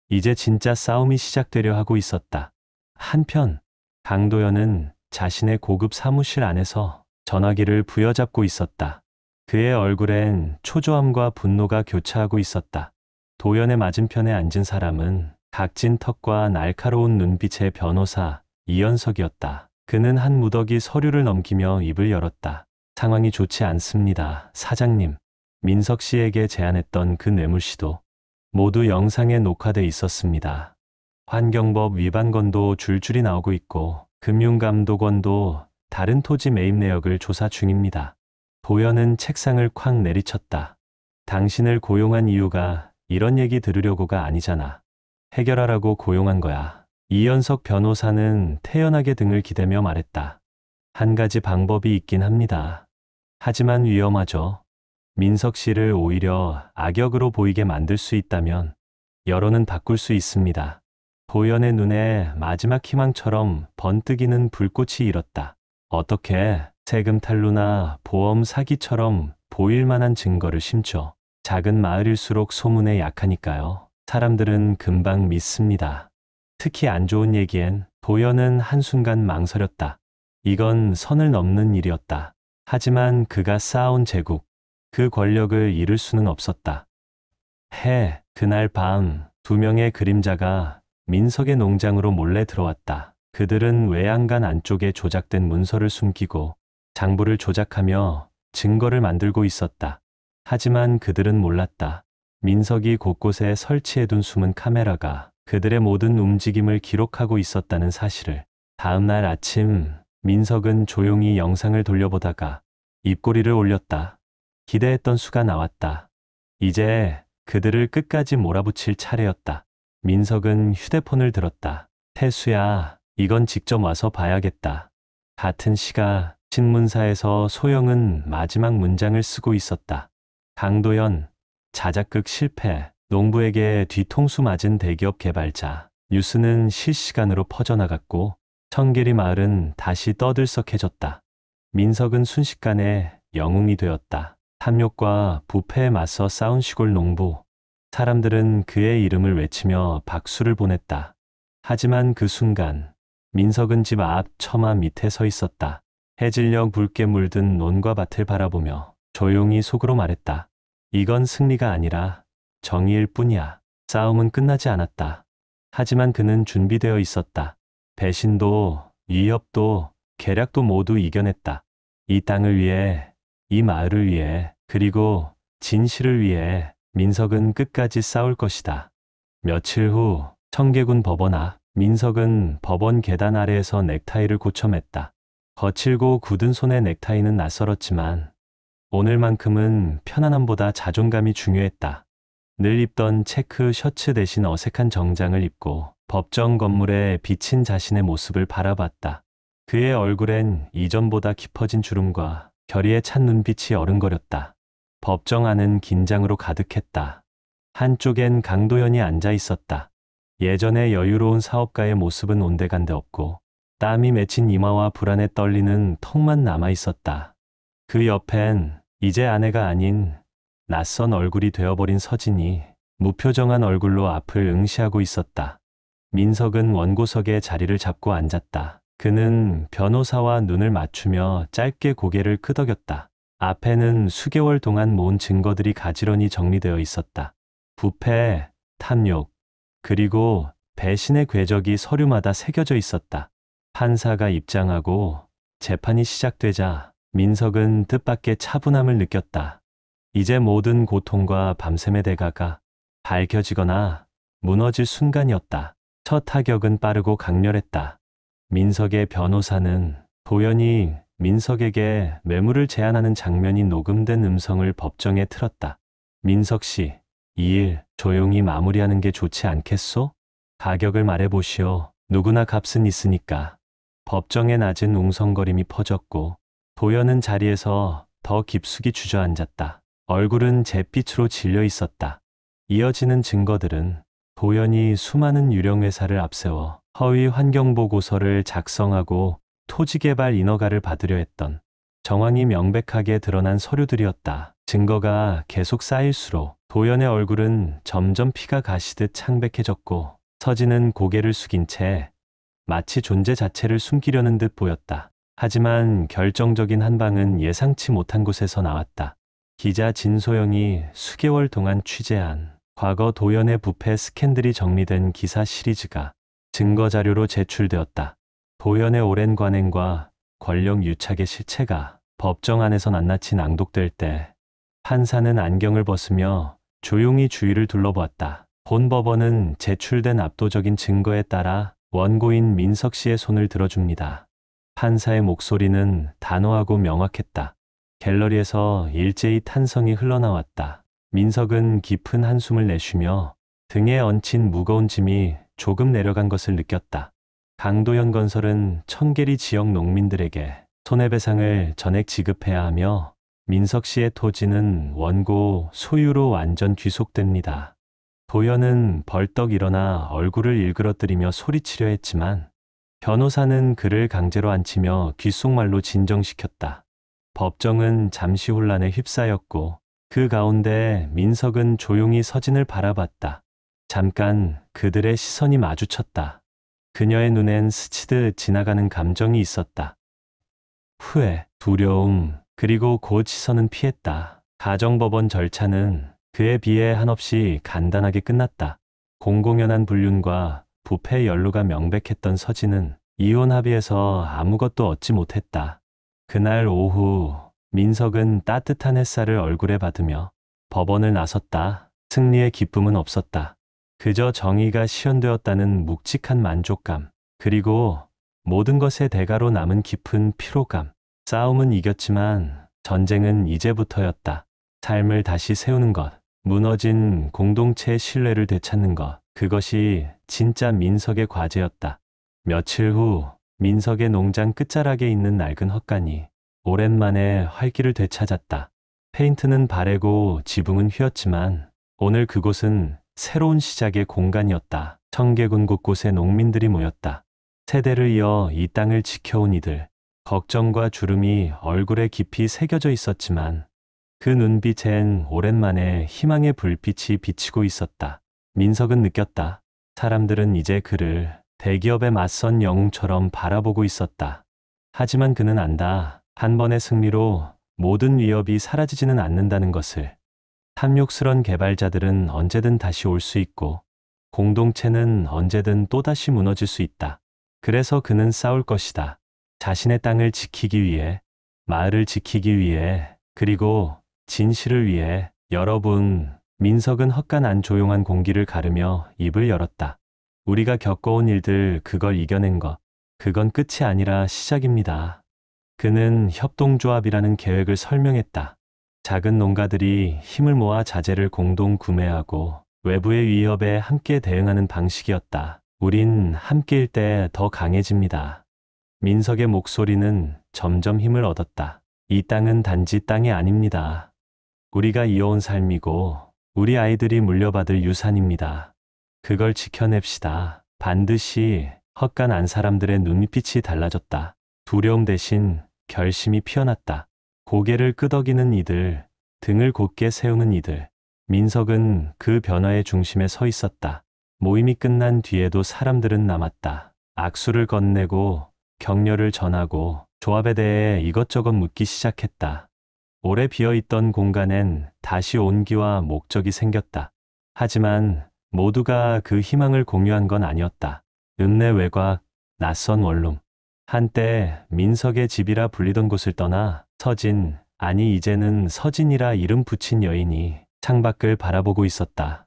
이제 진짜 싸움이 시작되려 하고 있었다. 한편 강도연은 자신의 고급 사무실 안에서 전화기를 부여잡고 있었다. 그의 얼굴엔 초조함과 분노가 교차하고 있었다. 도연의 맞은편에 앉은 사람은 각진 턱과 날카로운 눈빛의 변호사 이현석이었다. 그는 한 무더기 서류를 넘기며 입을 열었다. 상황이 좋지 않습니다, 사장님. 민석 씨에게 제안했던 그 뇌물시도 모두 영상에 녹화돼 있었습니다. 환경법 위반건도 줄줄이 나오고 있고 금융감독원도 다른 토지 매입 내역을 조사 중입니다. 도연은 책상을 쾅 내리쳤다. 당신을 고용한 이유가 이런 얘기 들으려고가 아니잖아. 해결하라고 고용한 거야. 이현석 변호사는 태연하게 등을 기대며 말했다. 한 가지 방법이 있긴 합니다. 하지만 위험하죠. 민석 씨를 오히려 악역으로 보이게 만들 수 있다면 여론은 바꿀 수 있습니다. 도연의 눈에 마지막 희망처럼 번뜩이는 불꽃이 일었다. 어떻게? 세금 탈루나 보험 사기처럼 보일 만한 증거를 심죠. 작은 마을일수록 소문에 약하니까요. 사람들은 금방 믿습니다. 특히 안 좋은 얘기엔. 도연은 한순간 망설였다. 이건 선을 넘는 일이었다. 하지만 그가 쌓아온 제국, 그 권력을 잃을 수는 없었다. 그날 밤 2명의 그림자가 민석의 농장으로 몰래 들어왔다. 그들은 외양간 안쪽에 조작된 문서를 숨기고 장부를 조작하며 증거를 만들고 있었다. 하지만 그들은 몰랐다. 민석이 곳곳에 설치해둔 숨은 카메라가 그들의 모든 움직임을 기록하고 있었다는 사실을. 다음 날 아침, 민석은 조용히 영상을 돌려보다가 입꼬리를 올렸다. 기대했던 수가 나왔다. 이제 그들을 끝까지 몰아붙일 차례였다. 민석은 휴대폰을 들었다. 태수야, 이건 직접 와서 봐야겠다. 같은 시각 신문사에서 소영은 마지막 문장을 쓰고 있었다. 강도연, 자작극 실패, 농부에게 뒤통수 맞은 대기업 개발자. 뉴스는 실시간으로 퍼져나갔고 청계리 마을은 다시 떠들썩해졌다. 민석은 순식간에 영웅이 되었다. 탐욕과 부패에 맞서 싸운 시골 농부. 사람들은 그의 이름을 외치며 박수를 보냈다. 하지만 그 순간 민석은 집 앞 처마 밑에 서 있었다. 해질녘 붉게 물든 논과 밭을 바라보며 조용히 속으로 말했다. 이건 승리가 아니라 정의일 뿐이야. 싸움은 끝나지 않았다. 하지만 그는 준비되어 있었다. 배신도, 위협도, 계략도 모두 이겨냈다. 이 땅을 위해, 이 마을을 위해, 그리고 진실을 위해 민석은 끝까지 싸울 것이다. 며칠 후 청계군 법원 앞, 민석은 법원 계단 아래에서 넥타이를 고쳐맸다. 거칠고 굳은 손의 넥타이는 낯설었지만 오늘만큼은 편안함보다 자존감이 중요했다. 늘 입던 체크 셔츠 대신 어색한 정장을 입고 법정 건물에 비친 자신의 모습을 바라봤다. 그의 얼굴엔 이전보다 깊어진 주름과 결의에 찬 눈빛이 어른거렸다. 법정 안은 긴장으로 가득했다. 한쪽엔 강도연이 앉아 있었다. 예전의 여유로운 사업가의 모습은 온데간데 없고 땀이 맺힌 이마와 불안에 떨리는 턱만 남아 있었다. 그 옆엔 이제 아내가 아닌 낯선 얼굴이 되어버린 서진이 무표정한 얼굴로 앞을 응시하고 있었다. 민석은 원고석에 자리를 잡고 앉았다. 그는 변호사와 눈을 맞추며 짧게 고개를 끄덕였다. 앞에는 수개월 동안 모은 증거들이 가지런히 정리되어 있었다. 부패, 탐욕, 그리고 배신의 궤적이 서류마다 새겨져 있었다. 판사가 입장하고 재판이 시작되자 민석은 뜻밖의 차분함을 느꼈다. 이제 모든 고통과 밤샘의 대가가 밝혀지거나 무너질 순간이었다. 첫 타격은 빠르고 강렬했다. 민석의 변호사는 도연이 민석에게 뇌물을 제안하는 장면이 녹음된 음성을 법정에 틀었다. 민석 씨, 이 일 조용히 마무리하는 게 좋지 않겠소? 가격을 말해보시오. 누구나 값은 있으니까. 법정에 낮은 웅성거림이 퍼졌고 도연은 자리에서 더 깊숙이 주저앉았다. 얼굴은 잿빛으로 질려 있었다. 이어지는 증거들은 도연이 수많은 유령회사를 앞세워 허위 환경보고서를 작성하고 토지개발 인허가를 받으려 했던 정황이 명백하게 드러난 서류들이었다. 증거가 계속 쌓일수록 도연의 얼굴은 점점 피가 가시듯 창백해졌고 서진은 고개를 숙인 채 마치 존재 자체를 숨기려는 듯 보였다. 하지만 결정적인 한 방은 예상치 못한 곳에서 나왔다. 기자 진소영이 수개월 동안 취재한 과거 도연의 부패 스캔들이 정리된 기사 시리즈가 증거자료로 제출되었다. 도연의 오랜 관행과 권력 유착의 실체가 법정 안에서 낱낱이 낭독될 때 판사는 안경을 벗으며 조용히 주위를 둘러보았다. 본 법원은 제출된 압도적인 증거에 따라 원고인 민석 씨의 손을 들어줍니다. 판사의 목소리는 단호하고 명확했다. 갤러리에서 일제히 탄성이 흘러나왔다. 민석은 깊은 한숨을 내쉬며 등에 얹힌 무거운 짐이 조금 내려간 것을 느꼈다. 강도현 건설은 청계리 지역 농민들에게 손해배상을 전액 지급해야 하며 민석 씨의 토지는 원고 소유로 완전 귀속됩니다. 도연은 벌떡 일어나 얼굴을 일그러뜨리며 소리치려 했지만 변호사는 그를 강제로 앉히며 귓속말로 진정시켰다. 법정은 잠시 혼란에 휩싸였고 그 가운데 민석은 조용히 서진을 바라봤다. 잠깐 그들의 시선이 마주쳤다. 그녀의 눈엔 스치듯 지나가는 감정이 있었다. 후회, 두려움, 그리고 곧 시선은 피했다. 가정법원 절차는 그에 비해 한없이 간단하게 끝났다. 공공연한 불륜과 부패 연루가 명백했던 서진은 이혼 합의에서 아무것도 얻지 못했다. 그날 오후 민석은 따뜻한 햇살을 얼굴에 받으며 법원을 나섰다. 승리의 기쁨은 없었다. 그저 정의가 시현되었다는 묵직한 만족감, 그리고 모든 것의 대가로 남은 깊은 피로감. 싸움은 이겼지만 전쟁은 이제부터였다. 삶을 다시 세우는 것, 무너진 공동체의 신뢰를 되찾는 것, 그것이 진짜 민석의 과제였다. 며칠 후 민석의 농장 끝자락에 있는 낡은 헛간이 오랜만에 활기를 되찾았다. 페인트는 바래고 지붕은 휘었지만 오늘 그곳은 새로운 시작의 공간이었다. 청계군 곳곳에 농민들이 모였다. 세대를 이어 이 땅을 지켜온 이들. 걱정과 주름이 얼굴에 깊이 새겨져 있었지만 그 눈빛엔 오랜만에 희망의 불빛이 비치고 있었다. 민석은 느꼈다. 사람들은 이제 그를 대기업에 맞선 영웅처럼 바라보고 있었다. 하지만 그는 안다. 한 번의 승리로 모든 위협이 사라지지는 않는다는 것을. 탐욕스런 개발자들은 언제든 다시 올 수 있고 공동체는 언제든 또다시 무너질 수 있다. 그래서 그는 싸울 것이다. 자신의 땅을 지키기 위해, 마을을 지키기 위해, 그리고 진실을 위해. 여러분, 민석은 헛간 안 조용한 공기를 가르며 입을 열었다. 우리가 겪어온 일들, 그걸 이겨낸 것, 그건 끝이 아니라 시작입니다. 그는 협동조합이라는 계획을 설명했다. 작은 농가들이 힘을 모아 자재를 공동 구매하고 외부의 위협에 함께 대응하는 방식이었다. 우린 함께일 때 더 강해집니다. 민석의 목소리는 점점 힘을 얻었다. 이 땅은 단지 땅이 아닙니다. 우리가 이어온 삶이고 우리 아이들이 물려받을 유산입니다. 그걸 지켜냅시다. 반드시 헛간 안 사람들의 눈빛이 달라졌다. 두려움 대신 결심이 피어났다. 고개를 끄덕이는 이들, 등을 곧게 세우는 이들. 민석은 그 변화의 중심에 서 있었다. 모임이 끝난 뒤에도 사람들은 남았다. 악수를 건네고 격려를 전하고 조합에 대해 이것저것 묻기 시작했다. 오래 비어있던 공간엔 다시 온기와 목적이 생겼다. 하지만 모두가 그 희망을 공유한 건 아니었다. 읍내 외곽, 낯선 원룸. 한때 민석의 집이라 불리던 곳을 떠나 서진, 아니 이제는 서진이라 이름 붙인 여인이 창밖을 바라보고 있었다.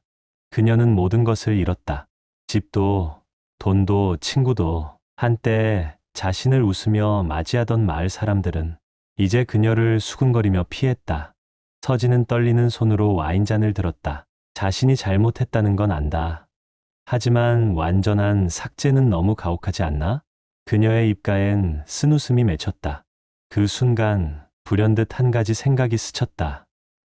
그녀는 모든 것을 잃었다. 집도, 돈도, 친구도. 한때 자신을 웃으며 맞이하던 마을 사람들은 이제 그녀를 수군거리며 피했다. 서진은 떨리는 손으로 와인잔을 들었다. 자신이 잘못했다는 건 안다. 하지만 완전한 삭제는 너무 가혹하지 않나? 그녀의 입가엔 쓴웃음이 맺혔다. 그 순간 불현듯 한 가지 생각이 스쳤다.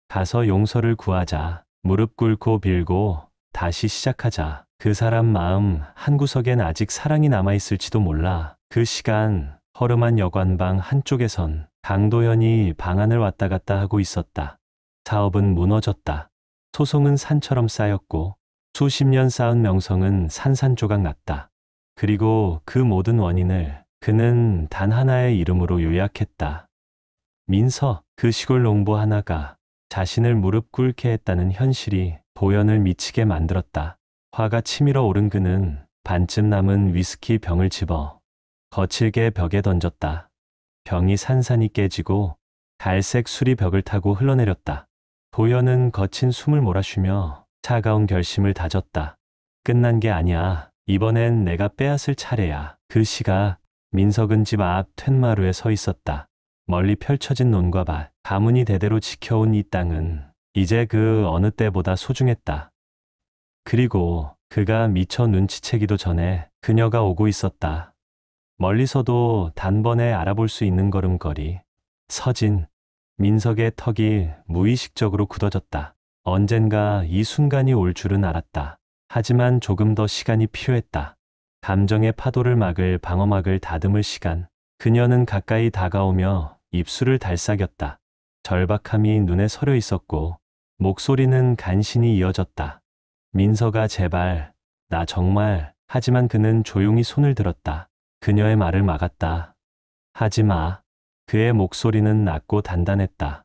가서 용서를 구하자. 무릎 꿇고 빌고 다시 시작하자. 그 사람 마음 한구석엔 아직 사랑이 남아있을지도 몰라. 그 시간 허름한 여관방 한쪽에선 강도현이 방안을 왔다 갔다 하고 있었다. 사업은 무너졌다. 소송은 산처럼 쌓였고 수십 년 쌓은 명성은 산산조각 났다. 그리고 그 모든 원인을 그는 단 하나의 이름으로 요약했다. 민서. 그 시골 농부 하나가 자신을 무릎 꿇게 했다는 현실이 도연을 미치게 만들었다. 화가 치밀어 오른 그는 반쯤 남은 위스키 병을 집어 거칠게 벽에 던졌다. 병이 산산이 깨지고 갈색 술이 벽을 타고 흘러내렸다. 도연은 거친 숨을 몰아쉬며 차가운 결심을 다졌다. 끝난 게 아니야. 이번엔 내가 빼앗을 차례야. 그 시각 민석은 집 앞 툇마루에 서 있었다. 멀리 펼쳐진 논과 밭, 가문이 대대로 지켜온 이 땅은 이제 그 어느 때보다 소중했다. 그리고 그가 미처 눈치채기도 전에 그녀가 오고 있었다. 멀리서도 단번에 알아볼 수 있는 걸음걸이. 서진. 민석의 턱이 무의식적으로 굳어졌다. 언젠가 이 순간이 올 줄은 알았다. 하지만 조금 더 시간이 필요했다. 감정의 파도를 막을 방어막을 다듬을 시간. 그녀는 가까이 다가오며 입술을 달싹였다. 절박함이 눈에 서려 있었고 목소리는 간신히 이어졌다. 민서가 제발, 나 정말. 하지만 그는 조용히 손을 들었다. 그녀의 말을 막았다. 하지 마. 그의 목소리는 낮고 단단했다.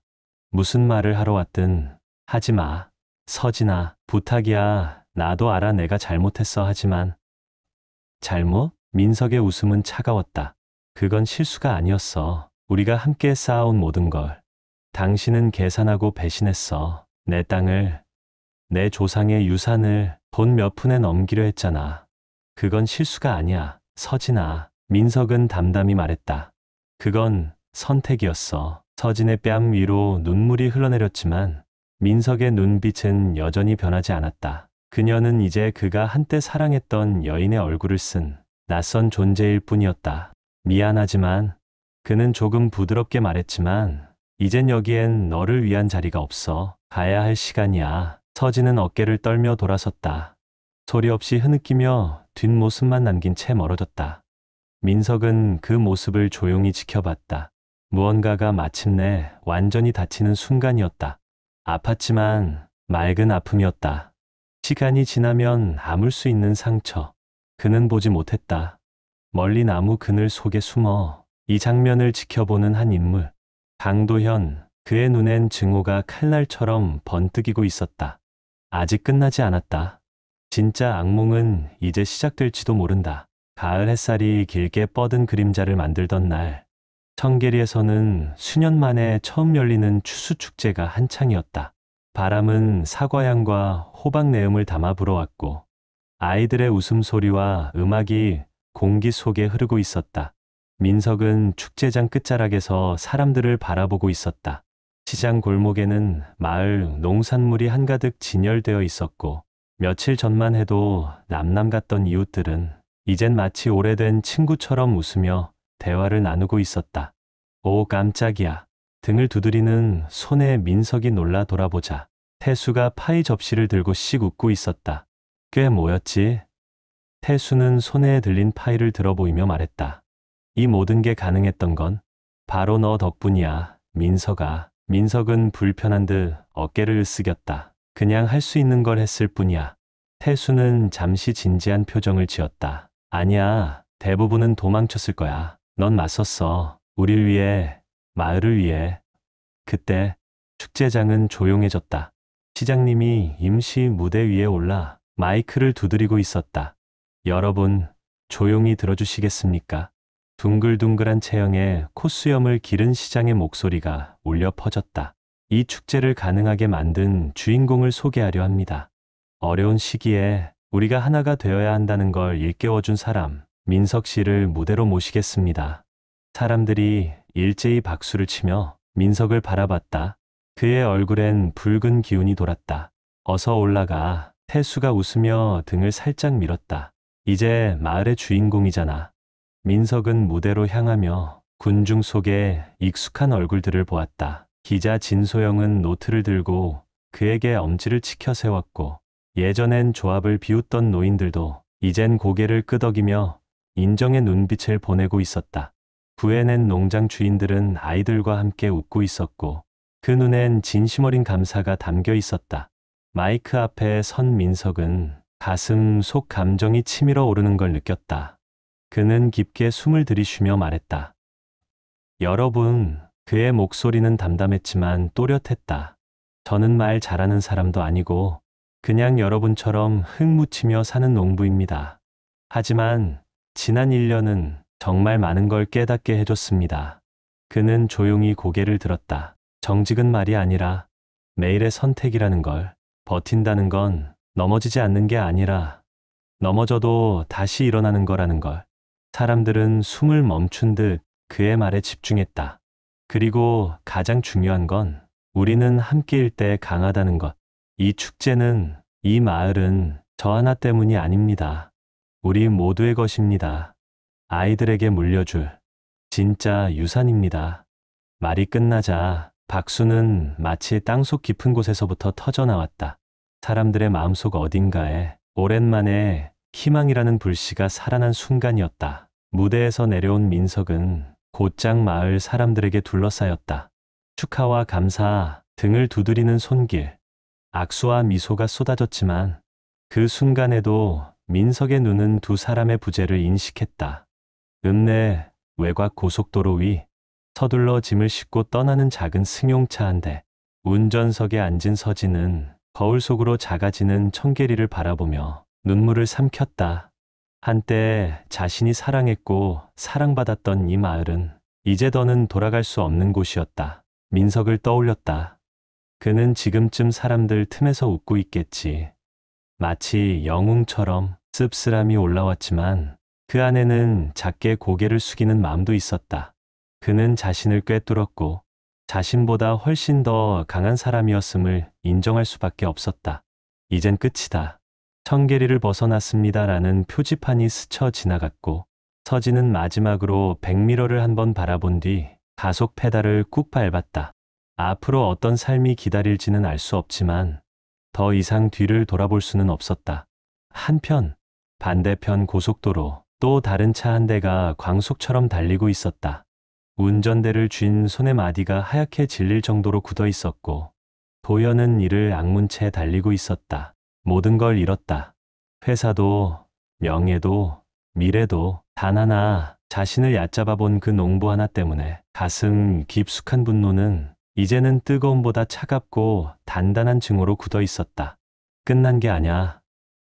무슨 말을 하러 왔든 하지 마. 서진아, 부탁이야. 나도 알아 내가 잘못했어. 하지만. 잘못? 민석의 웃음은 차가웠다. 그건 실수가 아니었어. 우리가 함께 쌓아온 모든 걸. 당신은 계산하고 배신했어. 내 땅을, 내 조상의 유산을 돈 몇 푼에 넘기려 했잖아. 그건 실수가 아니야. 서진아. 민석은 담담히 말했다. 그건 선택이었어. 서진의 뺨 위로 눈물이 흘러내렸지만 민석의 눈빛은 여전히 변하지 않았다. 그녀는 이제 그가 한때 사랑했던 여인의 얼굴을 쓴 낯선 존재일 뿐이었다. 미안하지만, 그는 조금 부드럽게 말했지만 이젠 여기엔 너를 위한 자리가 없어. 가야 할 시간이야. 서진은 어깨를 떨며 돌아섰다. 소리 없이 흐느끼며 뒷모습만 남긴 채 멀어졌다. 민석은 그 모습을 조용히 지켜봤다. 무언가가 마침내 완전히 닫히는 순간이었다. 아팠지만 맑은 아픔이었다. 시간이 지나면 아물 수 있는 상처. 그는 보지 못했다. 멀리 나무 그늘 속에 숨어 이 장면을 지켜보는 한 인물. 강도현. 그의 눈엔 증오가 칼날처럼 번뜩이고 있었다. 아직 끝나지 않았다. 진짜 악몽은 이제 시작될지도 모른다. 가을 햇살이 길게 뻗은 그림자를 만들던 날, 청계리에서는 수년 만에 처음 열리는 추수축제가 한창이었다. 바람은 사과향과 호박 내음을 담아 불어왔고 아이들의 웃음소리와 음악이 공기 속에 흐르고 있었다. 민석은 축제장 끝자락에서 사람들을 바라보고 있었다. 시장 골목에는 마을 농산물이 한가득 진열되어 있었고 며칠 전만 해도 남남 같던 이웃들은 이젠 마치 오래된 친구처럼 웃으며 대화를 나누고 있었다. 오 깜짝이야. 등을 두드리는 손에 민석이 놀라 돌아보자 태수가 파이 접시를 들고 씩 웃고 있었다. 꽤 모였지? 태수는 손에 들린 파일을 들어 보이며 말했다. 이 모든 게 가능했던 건 바로 너 덕분이야, 민석아. 민석은 불편한 듯 어깨를 으쓱였다. 그냥 할 수 있는 걸 했을 뿐이야. 태수는 잠시 진지한 표정을 지었다. 아니야, 대부분은 도망쳤을 거야. 넌 맞섰어. 우릴 위해, 마을을 위해. 그때 축제장은 조용해졌다. 시장님이 임시 무대 위에 올라 마이크를 두드리고 있었다. 여러분, 조용히 들어주시겠습니까? 둥글둥글한 체형에 콧수염을 기른 시장의 목소리가 울려 퍼졌다. 이 축제를 가능하게 만든 주인공을 소개하려 합니다. 어려운 시기에 우리가 하나가 되어야 한다는 걸 일깨워준 사람, 민석 씨를 무대로 모시겠습니다. 사람들이 일제히 박수를 치며 민석을 바라봤다. 그의 얼굴엔 붉은 기운이 돌았다. 어서 올라가. 태수가 웃으며 등을 살짝 밀었다. 이제 마을의 주인공이잖아. 민석은 무대로 향하며 군중 속에 익숙한 얼굴들을 보았다. 기자 진소영은 노트를 들고 그에게 엄지를 치켜 세웠고, 예전엔 조합을 비웃던 노인들도 이젠 고개를 끄덕이며 인정의 눈빛을 보내고 있었다. 구해낸 농장 주인들은 아이들과 함께 웃고 있었고, 그 눈엔 진심 어린 감사가 담겨 있었다. 마이크 앞에 선 민석은 가슴 속 감정이 치밀어 오르는 걸 느꼈다. 그는 깊게 숨을 들이쉬며 말했다. 여러분, 그의 목소리는 담담했지만 또렷했다. 저는 말 잘하는 사람도 아니고 그냥 여러분처럼 흙 묻히며 사는 농부입니다. 하지만 지난 1년은 정말 많은 걸 깨닫게 해줬습니다. 그는 조용히 고개를 들었다. 정직은 말이 아니라 매일의 선택이라는 걸, 버틴다는 건 넘어지지 않는 게 아니라 넘어져도 다시 일어나는 거라는 걸. 사람들은 숨을 멈춘 듯 그의 말에 집중했다. 그리고 가장 중요한 건 우리는 함께일 때 강하다는 것. 이 축제는, 이 마을은 저 하나 때문이 아닙니다. 우리 모두의 것입니다. 아이들에게 물려줄 진짜 유산입니다. 말이 끝나자 박수는 마치 땅속 깊은 곳에서부터 터져나왔다. 사람들의 마음속 어딘가에 오랜만에 희망이라는 불씨가 살아난 순간이었다. 무대에서 내려온 민석은 곧장 마을 사람들에게 둘러싸였다. 축하와 감사, 등을 두드리는 손길, 악수와 미소가 쏟아졌지만 그 순간에도 민석의 눈은 두 사람의 부재를 인식했다. 읍내 외곽 고속도로 위, 서둘러 짐을 싣고 떠나는 작은 승용차 한 대. 운전석에 앉은 서진은 거울 속으로 작아지는 청계리를 바라보며 눈물을 삼켰다. 한때 자신이 사랑했고 사랑받았던 이 마을은 이제 더는 돌아갈 수 없는 곳이었다. 민석을 떠올렸다. 그는 지금쯤 사람들 틈에서 웃고 있겠지. 마치 영웅처럼. 씁쓸함이 올라왔지만 그 안에는 작게 고개를 숙이는 마음도 있었다. 그는 자신을 꿰뚫었고 자신보다 훨씬 더 강한 사람이었음을 인정할 수밖에 없었다. 이젠 끝이다. 청계리를 벗어났습니다라는 표지판이 스쳐 지나갔고, 서진은 마지막으로 백미러를 한번 바라본 뒤 가속 페달을 꾹 밟았다. 앞으로 어떤 삶이 기다릴지는 알 수 없지만 더 이상 뒤를 돌아볼 수는 없었다. 한편 반대편 고속도로, 또 다른 차 한 대가 광속처럼 달리고 있었다. 운전대를 쥔 손의 마디가 하얗게 질릴 정도로 굳어 있었고, 도연은 이를 악문 채 달리고 있었다. 모든 걸 잃었다. 회사도, 명예도, 미래도. 단 하나, 자신을 얕잡아 본 그 농부 하나 때문에. 가슴 깊숙한 분노는 이제는 뜨거움보다 차갑고 단단한 증오로 굳어 있었다. 끝난 게 아냐.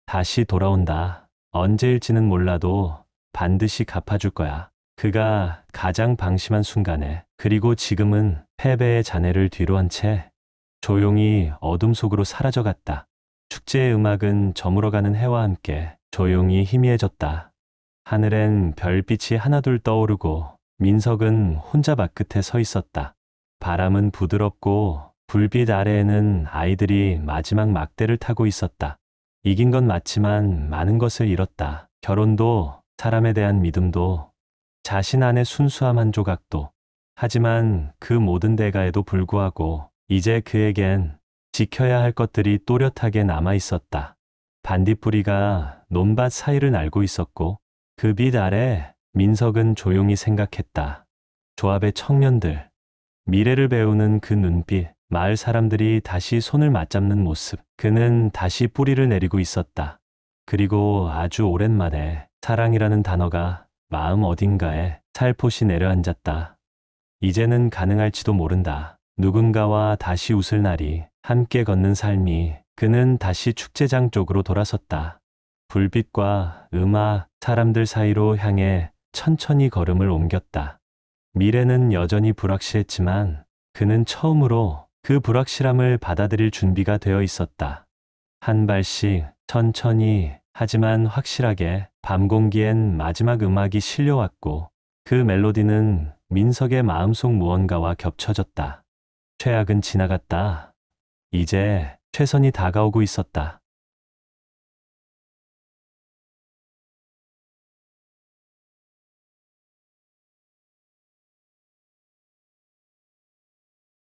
다시 돌아온다. 언제일지는 몰라도 반드시 갚아줄 거야. 그가 가장 방심한 순간에. 그리고 지금은 패배의 잔해를 뒤로 한 채 조용히 어둠 속으로 사라져갔다. 축제의 음악은 저물어가는 해와 함께 조용히 희미해졌다. 하늘엔 별빛이 하나둘 떠오르고 민석은 혼자 발끝에 서 있었다. 바람은 부드럽고 불빛 아래에는 아이들이 마지막 막대를 타고 있었다. 이긴 건 맞지만 많은 것을 잃었다. 결혼도, 사람에 대한 믿음도, 자신 안의 순수함 한 조각도. 하지만 그 모든 대가에도 불구하고 이제 그에겐 지켜야 할 것들이 또렷하게 남아 있었다. 반딧불이가 논밭 사이를 날고 있었고 그 빛 아래 민석은 조용히 생각했다. 조합의 청년들, 미래를 배우는 그 눈빛, 마을 사람들이 다시 손을 맞잡는 모습. 그는 다시 뿌리를 내리고 있었다. 그리고 아주 오랜만에 사랑이라는 단어가 마음 어딘가에 살포시 내려앉았다. 이제는 가능할지도 모른다. 누군가와 다시 웃을 날이, 함께 걷는 삶이. 그는 다시 축제장 쪽으로 돌아섰다. 불빛과 음악, 사람들 사이로 향해 천천히 걸음을 옮겼다. 미래는 여전히 불확실했지만 그는 처음으로 그 불확실함을 받아들일 준비가 되어 있었다. 한 발씩 천천히 하지만 확실하게 밤 공기엔 마지막 음악이 실려왔고 그 멜로디는 민석의 마음속 무언가와 겹쳐졌다. 최악은 지나갔다. 이제 최선이 다가오고 있었다.